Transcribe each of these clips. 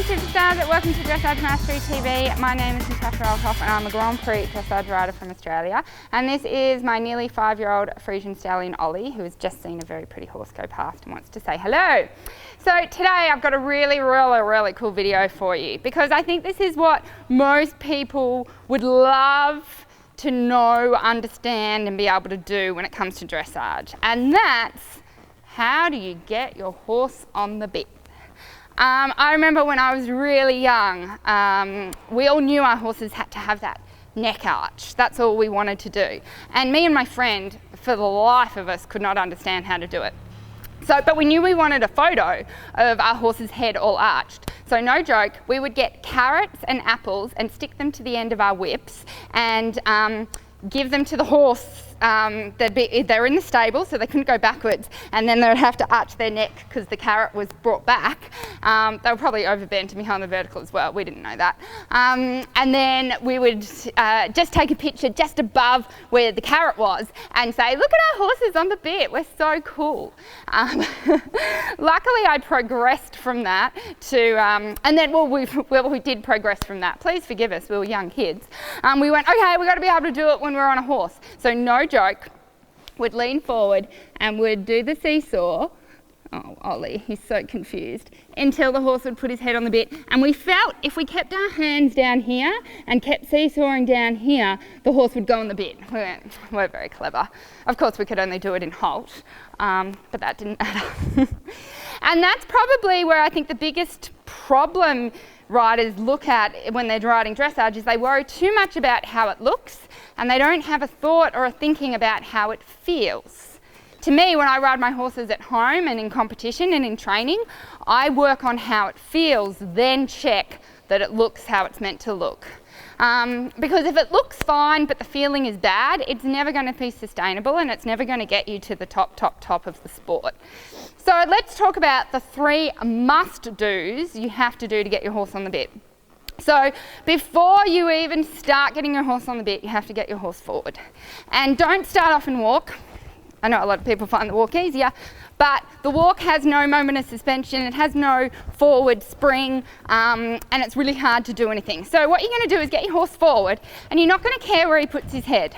Morning Superstars, welcome to Dressage Mastery TV. My name is Tash and I'm a Grand Prix dressage rider from Australia, and this is my nearly 5-year-old Frisian stallion Ollie, who has just seen a very pretty horse go past and wants to say hello. So today I've got a really cool video for you, because I think this is what most people would love to know, understand and be able to do when it comes to dressage, and that's how do you get your horse on the bit. I remember when I was really young, we all knew our horses had to have that neck arch. That's all we wanted to do. And me and my friend, for the life of us, could not understand how to do it. But we knew we wanted a photo of our horse's head all arched. So no joke, we would get carrots and apples and stick them to the end of our whips and give them to the horse. They're in the stable, so they couldn't go backwards, and then they would have to arch their neck because the carrot was brought back. They were probably overbent behind the vertical as well, we didn't know that. And then we would just take a picture just above where the carrot was and say, look at our horses on the bit, we're so cool. Luckily I progressed from that to, and then we did progress from that, please forgive us, we were young kids. We went, okay, we've got to be able to do it when we're on a horse. So no joke, would lean forward and would do the seesaw. Oh, Ollie, he's so confused. Until the horse would put his head on the bit. And we felt if we kept our hands down here and kept seesawing down here, the horse would go on the bit. We're very clever. Of course, we could only do it in halt, but that didn't matter. And that's probably where I think the biggest problem riders look at when they're riding dressage is they worry too much about how it looks and they don't have a thought or a thinking about how it feels. To me, when I ride my horses at home and in competition and in training, I work on how it feels, then check that it looks how it's meant to look. Because if it looks fine but the feeling is bad, it's never going to be sustainable and it's never going to get you to the top of the sport. So let's talk about the 3 must-dos you have to do to get your horse on the bit. So before you even start getting your horse on the bit, you have to get your horse forward. And don't start off and walk. I know a lot of people find the walk easier, but the walk has no moment of suspension, it has no forward spring, and it's really hard to do anything. So what you're going to do is get your horse forward, and you're not going to care where he puts his head.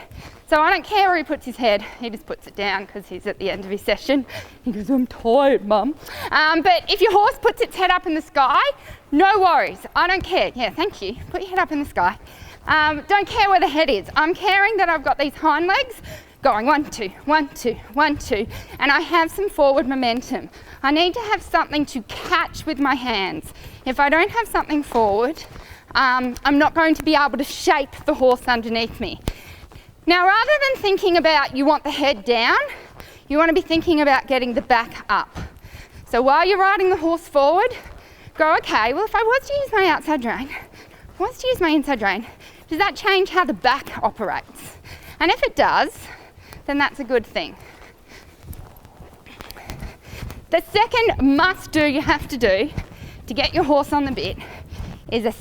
So I don't care where he puts his head, he just puts it down because he's at the end of his session. He goes, I'm tired, Mum. But if your horse puts its head up in the sky, no worries, I don't care. Yeah, thank you, put your head up in the sky. Don't care where the head is. I'm caring that I've got these hind legs going 1, 2, 1, 2, 1, 2, and I have some forward momentum. I need to have something to catch with my hands. If I don't have something forward, I'm not going to be able to shape the horse underneath me. Now, rather than thinking about you want the head down, you want to be thinking about getting the back up. So while you're riding the horse forward, go, okay, well if I was to use my outside rein, if I was to use my inside rein, does that change how the back operates? And if it does, then that's a good thing. The second must-do you have to do to get your horse on the bit is a